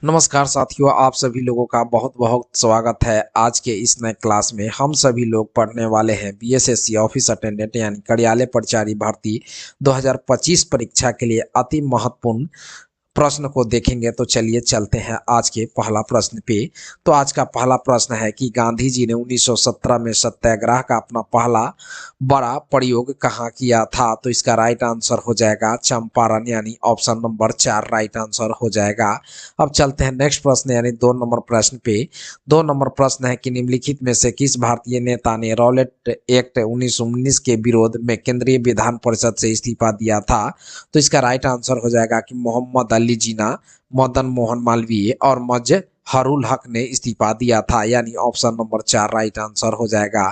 नमस्कार साथियों, आप सभी लोगों का बहुत बहुत स्वागत है। आज के इस नए क्लास में हम सभी लोग पढ़ने वाले हैं बीएसएससी ऑफिस अटेंडेंट यानी कार्यालय परिचारी भर्ती 2025 परीक्षा के लिए अति महत्वपूर्ण प्रश्न को देखेंगे। तो चलिए चलते हैं आज के पहला प्रश्न पे। तो आज का पहला प्रश्न है कि गांधी जी ने 1917 में सत्याग्रह का अपना पहला बड़ा प्रयोग कहाँ किया था। तो इसका राइट आंसर हो जाएगा चंपारण यानी ऑप्शन नंबर 4 राइट आंसर हो जाएगा। अब चलते हैं नेक्स्ट प्रश्न यानी 2 नंबर प्रश्न पे। 2 नंबर प्रश्न है कि निम्नलिखित में से किस भारतीय नेता ने रॉलेट एक्ट 1919 के विरोध में केंद्रीय विधान परिषद से इस्तीफा दिया था। तो इसका राइट आंसर हो जाएगा कि मोहम्मद अली जिन्ना, मदन मोहन मालवीय और मजहरुल हक ने इस्तीफा दिया था, यानी ऑप्शन नंबर 4 राइट आंसर हो जाएगा।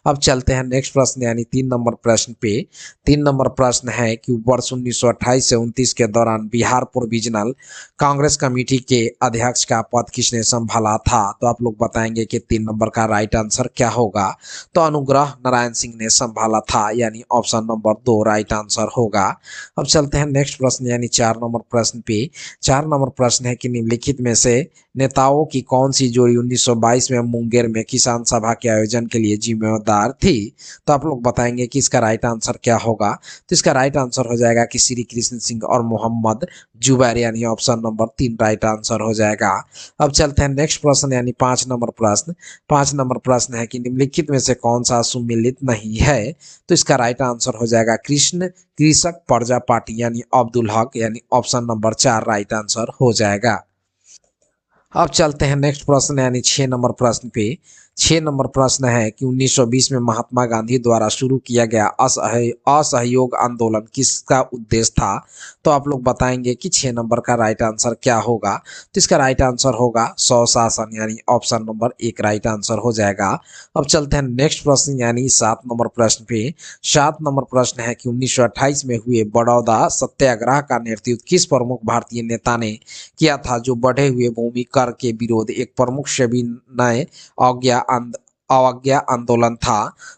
अब चलते हैं नेक्स्ट प्रश्न यानी 3 नंबर प्रश्न पे। 3 नंबर प्रश्न है कि वर्ष 1928 से 29 के दौरान बिहार प्रोविजनल कांग्रेस कमेटी के अध्यक्ष का पद किसने संभाला था। तो आप लोग बताएंगे कि 3 नंबर का राइट आंसर क्या होगा। तो अनुग्रह नारायण सिंह ने संभाला था, यानी ऑप्शन नंबर 2 राइट आंसर होगा। अब चलते हैं नेक्स्ट प्रश्न यानी 4 नंबर प्रश्न पे। 4 नंबर प्रश्न है कि निम्नलिखित में से नेताओं की कौन सी जोड़ी 1922 में मुंगेर में किसान सभा के आयोजन के लिए जिम्मेदार थी। तो आप लोग बताएंगे कि इसका राइट आंसर क्या होगा। तो इसका राइट आंसर हो जाएगा कि श्री कृष्ण सिंह और मोहम्मद जुबैर, यानी ऑप्शन नंबर 3 राइट आंसर हो जाएगा। अब चलते हैं नेक्स्ट प्रश्न यानी 5 नंबर प्रश्न। 5 नंबर प्रश्न है कि निम्नलिखित में से कौन सा सुमिलित नहीं है। तो इसका राइट आंसर हो जाएगा कृषक प्रजा पार्टी यानी अब्दुल हक, यानी ऑप्शन नंबर 4 राइट आंसर हो जाएगा। अब चलते हैं नेक्स्ट प्रश्न यानी 6 नंबर प्रश्न पे। 6 नंबर प्रश्न है कि 1920 में महात्मा गांधी द्वारा शुरू किया गया असहयोग आंदोलन किसका उद्देश्य था। तो आप लोग बताएंगे कि 6 नंबर का राइट आंसर क्या होगा। तो इसका राइट आंसर होगा स्वशासन, यानी ऑप्शन नंबर 1 राइट आंसर हो जाएगा। अब चलते हैं नेक्स्ट प्रश्न यानी 7 नंबर प्रश्न पे। 7 नंबर प्रश्न है कि 1928 में हुए बड़ौदा सत्याग्रह का नेतृत्व किस प्रमुख भारतीय नेता ने किया था, जो बढ़े हुए भूमि कर के विरोध एक प्रमुख सविनय अवज्ञा आंदोलन था।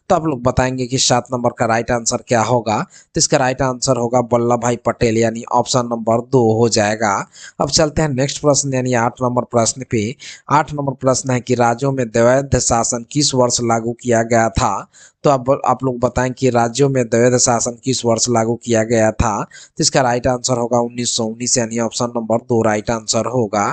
तो आप लोग बताएंगे कि 7 नंबर का राइट आंसर क्या होगा। तो इसका राइट आंसर होगा वल्लभ भाई पटेल, यानी ऑप्शन नंबर 2 हो जाएगा। अब चलते हैं नेक्स्ट प्रश्न यानी 8 नंबर प्रश्न पे। 8 नंबर प्रश्न है कि राज्यों में द्वैध शासन किस वर्ष लागू किया गया था। तो अब आप लोग बताएं कि राज्यों में द्वैध शासन किस वर्ष लागू किया गया था। तो इसका राइट आंसर होगा 1919, यानी ऑप्शन नंबर 2 राइट आंसर होगा।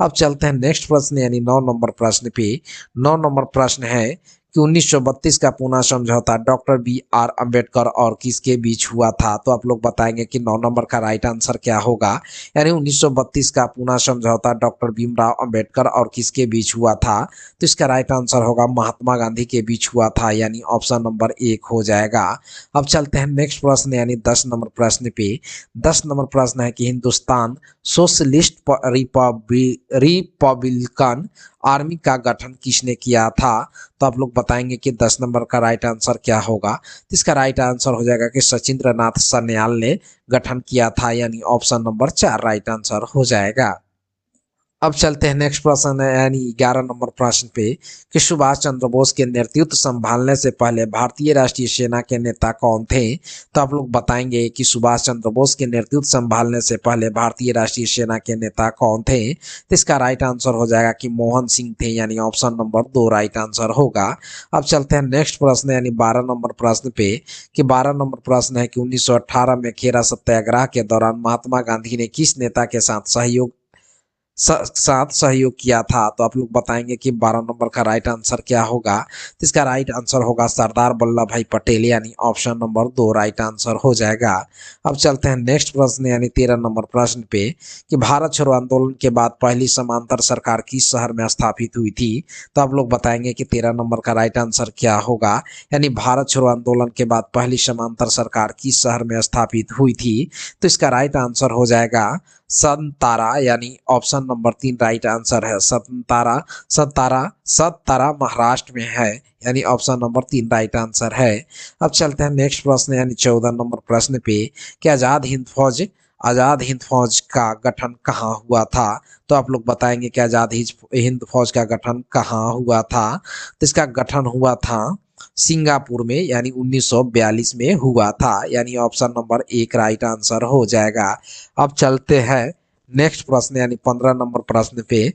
अब चलते हैं नेक्स्ट प्रश्न यानी 9 नंबर प्रश्न पे। 9 नंबर प्रश्न है कि 1932 का पूना समझौता डॉक्टर B.R. अम्बेडकर और किसके बीच हुआ था। तो आप लोग बताएंगे कि 9 नंबर का राइट आंसर क्या होगा। यानी 1932 का पूना समझौता डॉक्टर भीमराव अम्बेडकर और किसके बीच हुआ था। तो इसका राइट आंसर होगा महात्मा गांधी के बीच हुआ था, यानी ऑप्शन नंबर 1 हो जाएगा। अब चलते हैं नेक्स्ट प्रश्न यानी 10 नंबर प्रश्न पे। 10 नंबर प्रश्न है कि हिंदुस्तान सोशलिस्ट रिपब्लिकन आर्मी का गठन किसने किया था। तो आप लोग बताएंगे कि 10 नंबर का राइट आंसर क्या होगा। तो इसका राइट आंसर हो जाएगा कि सचिंद्र नाथ सन्याल ने गठन किया था, यानी ऑप्शन नंबर 4 राइट आंसर हो जाएगा। अब चलते हैं नेक्स्ट प्रश्न है यानी 11 नंबर प्रश्न पे कि सुभाष चंद्र बोस के नेतृत्व संभालने से पहले भारतीय राष्ट्रीय सेना के नेता कौन थे। तो आप लोग बताएंगे कि सुभाष चंद्र बोस के नेतृत्व संभालने से पहले भारतीय राष्ट्रीय सेना के नेता कौन थे। तो इसका राइट आंसर हो जाएगा कि मोहन सिंह थे, यानी ऑप्शन नंबर 2 राइट आंसर होगा। अब चलते हैं नेक्स्ट प्रश्न यानी 12 नंबर प्रश्न पे कि 12 नंबर प्रश्न है कि 1918 में खेरा सत्याग्रह के दौरान महात्मा गांधी ने किस नेता के साथ सहयोग किया था। तो आप लोग बताएंगे कि 12 नंबर का राइट आंसर क्या होगा। तो इसका राइट आंसर होगा सरदार वल्लभ भाई पटेल, यानी ऑप्शन नंबर 2 राइट आंसर हो जाएगा। अब चलते हैं नेक्स्ट प्रश्न यानी 13 नंबर प्रश्न पे कि भारत छोड़ो आंदोलन के बाद पहली समांतर सरकार किस शहर में स्थापित हुई थी। तो आप लोग बताएंगे कि 13 नंबर का राइट आंसर क्या होगा। यानी भारत छोड़ो आंदोलन के बाद पहली समांतर सरकार किस शहर में स्थापित हुई थी। तो इसका राइट आंसर हो जाएगा सततारा, यानी ऑप्शन नंबर 3 राइट आंसर है। सततारा महाराष्ट्र में है, यानी ऑप्शन नंबर 3 राइट आंसर है। अब चलते हैं नेक्स्ट प्रश्न यानी 14 नंबर प्रश्न पे कि आजाद हिंद फौज का गठन कहाँ हुआ था। तो आप लोग बताएंगे कि आजाद हिंद फौज का गठन कहाँ हुआ था। तो इसका गठन हुआ था सिंगापुर में, यानी 1942 में हुआ था, यानी ऑप्शन नंबर 1 राइट आंसर हो जाएगा। अब चलते हैं नेक्स्ट प्रश्न यानी 15 नंबर प्रश्न पे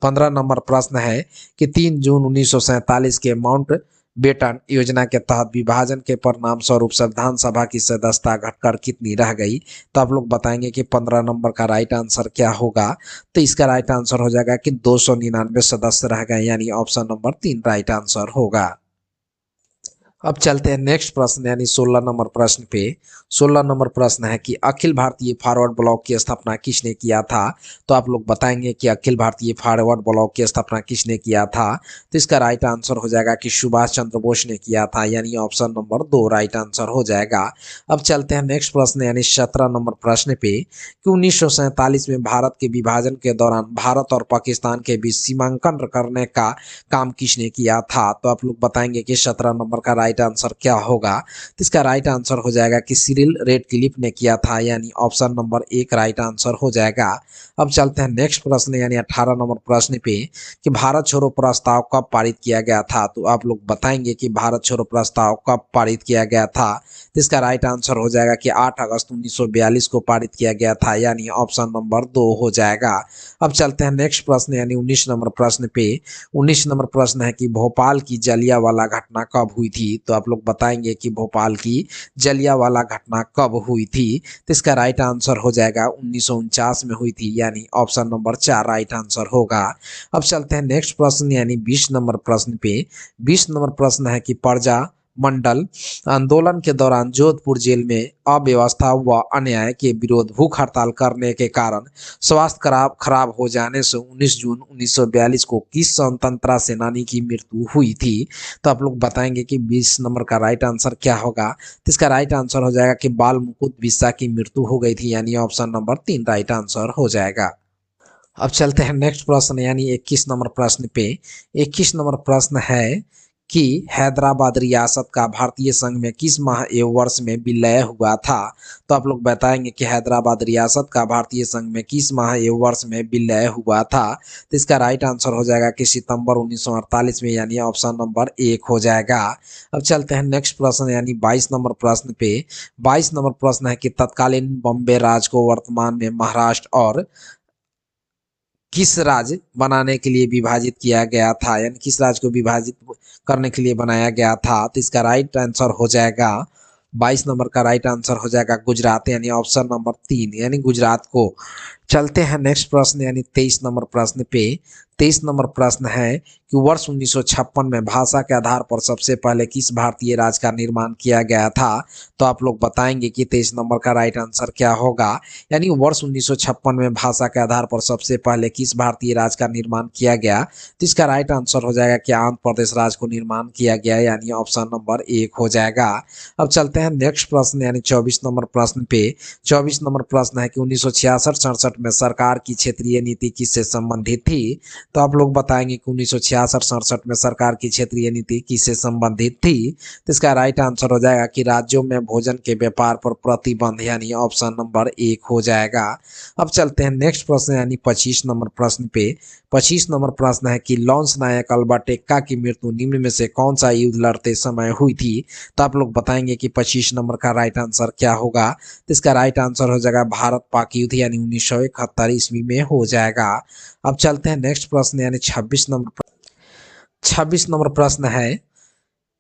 15 नंबर प्रश्न है कि 3 जून 1947 के माउंट बेटन योजना के तहत विभाजन के परिणाम स्वरूप संविधान सभा की सदस्यता घटकर कितनी रह गई। तो आप लोग बताएंगे कि 15 नंबर का राइट आंसर क्या होगा। तो इसका राइट आंसर हो जाएगा कि 299 सदस्य रह गए, यानी ऑप्शन नंबर 3 राइट आंसर होगा। अब चलते हैं नेक्स्ट प्रश्न यानी 16 नंबर प्रश्न पे। 16 नंबर प्रश्न है कि अखिल भारतीय फॉरवर्ड ब्लॉक की स्थापना किसने किया था। तो आप लोग बताएंगे कि अखिल भारतीय फॉरवर्ड ब्लॉक की स्थापना किसने किया था। तो इसका राइट आंसर हो जाएगा कि सुभाष चंद्र बोस ने किया था, यानी ऑप्शन नंबर 2 राइट आंसर हो जाएगा। अब चलते हैं नेक्स्ट प्रश्न यानी 17 नंबर प्रश्न पे कि 1947 में भारत के विभाजन के दौरान भारत और पाकिस्तान के बीच सीमांकन करने का काम किसने किया था। तो आप लोग बताएंगे कि 17 नंबर का राइट आंसर क्या होगा। तो इसका राइट आंसर हो जाएगा कि सिरिल रेडक्लिफ ने किया था, यानी ऑप्शन नंबर 1 राइट आंसर हो जाएगा। अब चलते हैं नेक्स्ट प्रश्न यानी 18 नंबर प्रश्न पे कि भारत छोड़ो प्रस्ताव कब पारित किया गया था। तो आप लोग बताएंगे कि भारत छोड़ो प्रस्ताव कब पारित किया गया था। तो इसका राइट आंसर हो जाएगा कि 8 अगस्त 1942 को पारित किया गया था, यानी ऑप्शन नंबर 2 हो जाएगा। अब चलते हैं नेक्स्ट प्रश्न यानी 19 नंबर प्रश्न पे। 19 नंबर प्रश्न है कि भोपाल की जलियांवाला घटना कब हुई थी। तो आप लोग बताएंगे कि भोपाल की जलियांवाला घटना कब हुई थी। तो इसका राइट आंसर हो जाएगा 1949 में हुई थी, यानी ऑप्शन नंबर 4 राइट आंसर होगा। अब चलते हैं नेक्स्ट प्रश्न यानी 20 नंबर प्रश्न पे। 20 नंबर प्रश्न है कि प्रजा मंडल आंदोलन के दौरान जोधपुर जेल में अव्यवस्था व अन्याय के विरोध भूख हड़ताल करने के कारण स्वास्थ्य खराब हो जाने से 19 जून 1942 को किस स्वतंत्रता सेनानी की मृत्यु हुई थी। तो आप लोग बताएंगे कि 20 नंबर का राइट आंसर क्या होगा। तो इसका राइट आंसर हो जाएगा कि बाल मुकुंद बिस्सा की मृत्यु हो गई थी, यानी ऑप्शन नंबर 3 राइट आंसर हो जाएगा। अब चलते हैं नेक्स्ट प्रश्न यानी 21 नंबर प्रश्न पे। 21 नंबर प्रश्न है कि हैदराबाद रियासत का भारतीय संघ में किस माह एवं वर्ष में विलय हुआ था। तो आप लोग बताएंगे कि हैदराबाद रियासत का भारतीय संघ में किस माह एवं वर्ष में विलय हुआ था। तो इसका राइट आंसर हो जाएगा कि सितंबर 1948 में, यानी ऑप्शन नंबर 1 हो जाएगा। अब चलते हैं नेक्स्ट प्रश्न यानी 22 नंबर प्रश्न पे। 22 नंबर प्रश्न है कि तत्कालीन बॉम्बे राज को वर्तमान में महाराष्ट्र और किस राज्य बनाने के लिए विभाजित किया गया था, यानी किस राज्य को विभाजित करने के लिए बनाया गया था। तो इसका राइट आंसर हो जाएगा 22 नंबर का राइट आंसर हो जाएगा गुजरात, यानी ऑप्शन नंबर 3 यानी गुजरात को। चलते हैं नेक्स्ट प्रश्न यानी 23 नंबर प्रश्न पे। 23 नंबर प्रश्न है कि वर्ष 1956 में भाषा के आधार पर सबसे पहले किस भारतीय राज्य का निर्माण किया गया था। तो आप लोग बताएंगे कि 23 नंबर का राइट आंसर क्या होगा। यानी वर्ष 1956 में भाषा के आधार पर सबसे पहले किस भारतीय राज्य का निर्माण किया गया। तो इसका राइट आंसर हो जाएगा कि आंध्र प्रदेश राज्य को निर्माण किया गया, यानी ऑप्शन नंबर 1 हो जाएगा। अब चलते हैं नेक्स्ट प्रश्न यानी 24 नंबर प्रश्न पे। 24 नंबर प्रश्न है कि 1966-67 में सरकार की क्षेत्रीय नीति किससे संबंधित थी। तो आप लोग बताएंगे कि 1966-67 में सरकार की क्षेत्रीय नीति किससे संबंधित थी। तो इसका राइट आंसर हो जाएगा कि राज्यों में भोजन के व्यापार पर प्रतिबंध, यानी ऑप्शन नंबर 1 हो जाएगा। अब चलते हैं नेक्स्ट प्रश्न यानी 25 नंबर प्रश्न पे। 25 नंबर प्रश्न है कि लॉन्स नायक अल्बर्ट एक्का की मृत्यु निम्न में से कौन सा युद्ध लड़ते समय हुई थी। तो आप लोग बताएंगे कि 25 नंबर का राइट आंसर क्या होगा। तो इसका राइट आंसर हो जाएगा भारत पाक युद्ध, यानी 1971 ईस्वी में हो जाएगा। अब चलते हैं नेक्स्ट प्रश्न यानी 26 नंबर प्रश्न है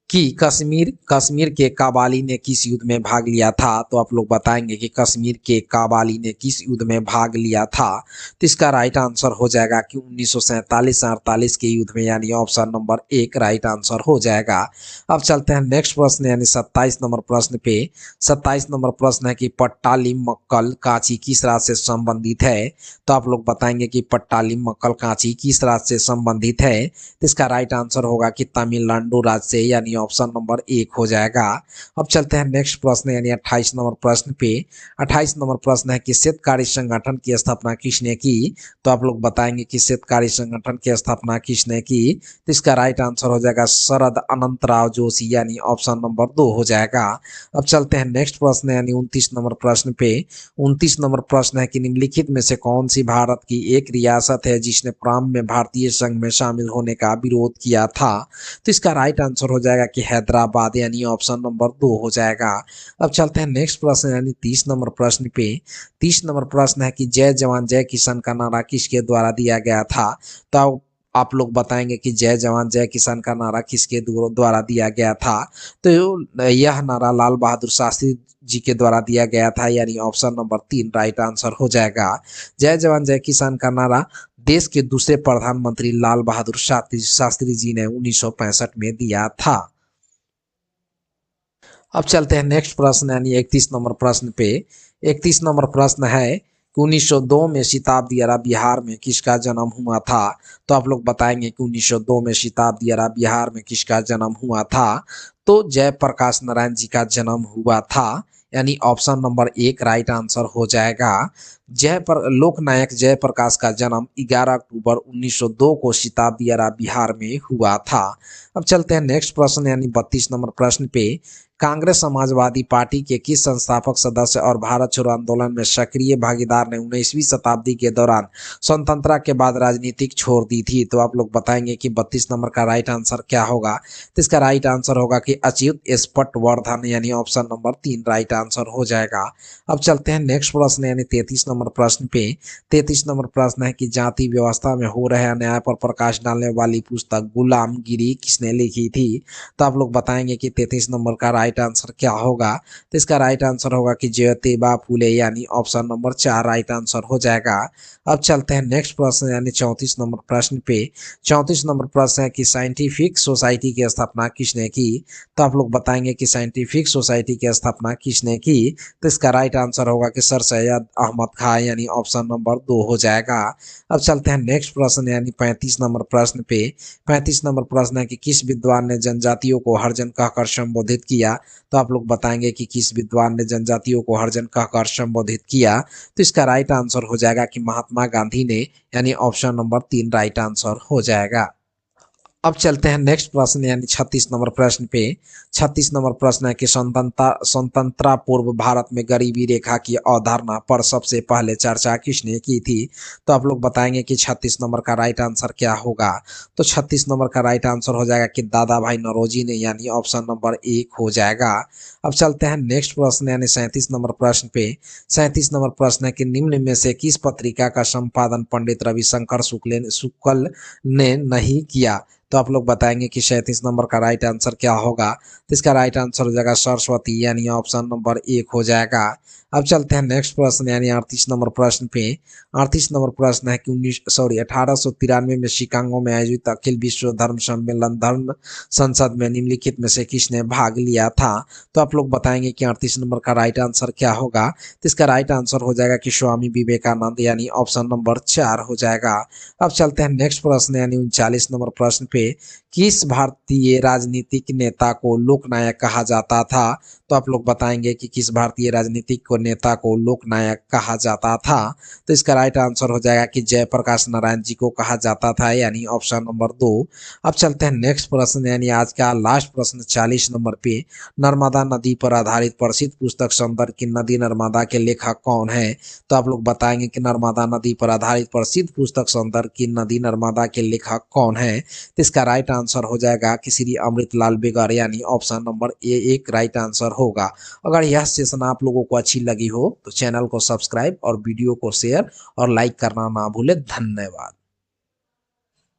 कि कश्मीर के काबाली ने किस युद्ध में भाग लिया था। तो आप लोग बताएंगे कि कश्मीर के काबाली ने किस युद्ध में भाग लिया था। तो इसका राइट आंसर हो जाएगा कि 1947-48 के युद्ध में, यानी ऑप्शन नंबर 1 राइट आंसर हो जाएगा। अब चलते हैं नेक्स्ट प्रश्न यानी 27 नंबर प्रश्न पे। 27 नंबर प्रश्न है कि पट्टालिम मक्कल कांची किस राज्य से संबंधित है। तो आप लोग बताएंगे कि पट्टालिम मक्कल कांची किस राज्य से संबंधित है। तो इसका राइट आंसर होगा कि तमिलनाडु राज्य से, यानी ऑप्शन नंबर 1 हो जाएगा। अब चलते हैं नेक्स्ट प्रश्न यानी 28 नंबर प्रश्न पे। 28 नंबर प्रश्न है कि शेतकारी संगठन की स्थापना किसने की। तो आप लोग बताएंगे कि शेतकारी संगठन की स्थापना किसने की। तो इसका राइट आंसर हो जाएगा शरद अनंतराव जोशी, यानी ऑप्शन नंबर 2 हो जाएगा। अब चलते हैं नेक्स्ट प्रश्न यानी 29 नंबर प्रश्न पे। 29 नंबर प्रश्न है कि निम्नलिखित में से कौन सी भारत की एक रियासत है जिसने प्रारंभ में भारतीय संघ में शामिल होने का विरोध किया था। तो इसका राइट आंसर हो जाएगा जाएगा कि हैदराबाद, यानी ऑप्शन नंबर 2 हो जाएगा। अब चलते हैं नेक्स्ट प्रश्न यानी 30 नंबर प्रश्न पे। 30 नंबर प्रश्न है कि जय जवान जय किसान का नारा किसके द्वारा दिया गया था। तो आप लोग बताएंगे कि जय जवान जय किसान का नारा किसके द्वारा दिया गया था। तो यह नारा लाल बहादुर शास्त्री जी के द्वारा दिया गया था, यानी ऑप्शन नंबर 3 राइट आंसर हो जाएगा। जय जवान जय किसान का नारा देश के दूसरे प्रधानमंत्री लाल बहादुर शास्त्री जी ने 1965 में दिया था। अब चलते हैं नेक्स्ट प्रश्न यानी 31 नंबर प्रश्न पे। 31 नंबर प्रश्न है कि 1902 में सिताबदियारा बिहार में किसका जन्म हुआ था। तो आप लोग बताएंगे कि 1902 में सिताबदियारा बिहार में किसका जन्म हुआ था। तो जयप्रकाश नारायण जी का जन्म हुआ था, यानी ऑप्शन नंबर 1 राइट आंसर हो जाएगा। लोकनायक जयप्रकाश का जन्म 11 अक्टूबर 1902 को सिताबदियारा बिहार में हुआ था। अब चलते हैं नेक्स्ट प्रश्न यानी 32 नंबर प्रश्न पे। कांग्रेस समाजवादी पार्टी के किस संस्थापक सदस्य और भारत छोड़ो आंदोलन में सक्रिय भागीदार ने 19वीं शताब्दी के दौरान स्वतंत्रता के बाद राजनीतिक छोड़ दी थी। तो आप लोग बताएंगे कि 32 नंबर का राइट आंसर क्या होगा। तो इसका राइट आंसर होगा कि अच्युत स्पटवर्धन, यानी ऑप्शन नंबर 3 राइट आंसर हो जाएगा। अब चलते हैं नेक्स्ट प्रश्न यानी 33 नंबर प्रश्न पे। 33 नंबर प्रश्न है कि जाति व्यवस्था में हो रहे अन्याय पर प्रकाश डालने वाली पुस्तक गुलामगिरी किसने लिखी थी। तो आप लोग बताएंगे कि 33 नंबर का राइट आंसर क्या होगा। तो इसका राइट आंसर होगा कि ज्योतिबा फूले, यानी ऑप्शन नंबर 4 राइट आंसर हो जाएगा। अब चलते हैं नेक्स्ट प्रश्न यानी 34 नंबर प्रश्न पे। 34 नंबर प्रश्न है कि साइंटिफिक सोसाइटी की स्थापना किसने की। तो आप लोग बताएंगे कि साइंटिफिक सोसाइटी की स्थापना किसने की। तो इसका राइट आंसर होगा कि सर सैयद अहमद खां, यानी ऑप्शन नंबर 2 हो जाएगा। अब चलते हैं नेक्स्ट प्रश्न यानी 35 नंबर प्रश्न पे। 35 नंबर प्रश्न है कि किस विद्वान ने जनजातियों को हरिजन कहकर संबोधित किया। तो आप लोग बताएंगे कि किस विद्वान ने जनजातियों को हरिजन कहकर संबोधित किया। तो इसका राइट आंसर हो जाएगा कि महात्मा गांधी ने, यानी ऑप्शन नंबर 3 राइट आंसर हो जाएगा। अब चलते हैं नेक्स्ट प्रश्न यानी 36 नंबर प्रश्न पे। 36 नंबर प्रश्न है कि स्वतंत्रता पूर्व भारत में गरीबी रेखा की अवधारणा पर सबसे पहले चर्चा किसने की थी। तो आप लोग बताएंगे कि 36 नंबर का राइट आंसर क्या होगा। तो 36 नंबर का राइट आंसर हो जाएगा कि दादा भाई नौरोजी ने, यानी ऑप्शन नंबर 1 हो जाएगा। अब चलते हैं नेक्स्ट प्रश्न यानी 37 नंबर प्रश्न पे। 37 नंबर प्रश्न है कि निम्न में से किस पत्रिका का संपादन पंडित रविशंकर शुक्ल ने नहीं किया। तो आप लोग बताएंगे कि 37 नंबर का राइट आंसर क्या होगा। तो इसका राइट आंसर हो जाएगा सरस्वती, यानी ऑप्शन नंबर 1 हो जाएगा। अब चलते हैं नेक्स्ट प्रश्न यानी 38 नंबर प्रश्न पे। 38 नंबर प्रश्न है कि 1893 में शिकागो में आयोजित अखिल विश्व धर्म सम्मेलन धर्म संसद में निम्नलिखित में से किसने भाग लिया था। तो आप लोग बताएंगे कि 38 नंबर का राइट आंसर क्या होगा। तो इसका राइट आंसर हो जाएगा कि स्वामी विवेकानंद, यानी ऑप्शन नंबर 4 हो जाएगा। अब चलते हैं नेक्स्ट प्रश्न यानी 39 नंबर प्रश्न पे। किस भारतीय राजनीतिक नेता को लोकनायक कहा जाता था। तो आप लोग बताएंगे कि किस भारतीय राजनीतिक नेता को लोकनायक कहा जाता था। तो इसका राइट आंसर हो जाएगा कि जयप्रकाश नारायण जी को कहा जाता था, यानी ऑप्शन नंबर 2। अब चलते हैं नेक्स्ट प्रश्न यानी आज का लास्ट प्रश्न 40 नंबर पे। नर्मदा नदी पर आधारित प्रसिद्ध पुस्तक सौंदर्य की नदी नर्मदा के लेखक कौन है। तो आप लोग बताएंगे कि नर्मदा नदी पर आधारित प्रसिद्ध पुस्तक सौंदर्य की नदी नर्मदा के लेखक कौन है। तो इसका राइट आंसर हो जाएगा कि श्री अमृतलाल बेगर, यानी option number A 1 right answer होगा। अगर यह सेशन आप लोगों को अच्छी लगी हो तो चैनल को सब्सक्राइब और वीडियो को शेयर और लाइक करना ना भूले। धन्यवाद।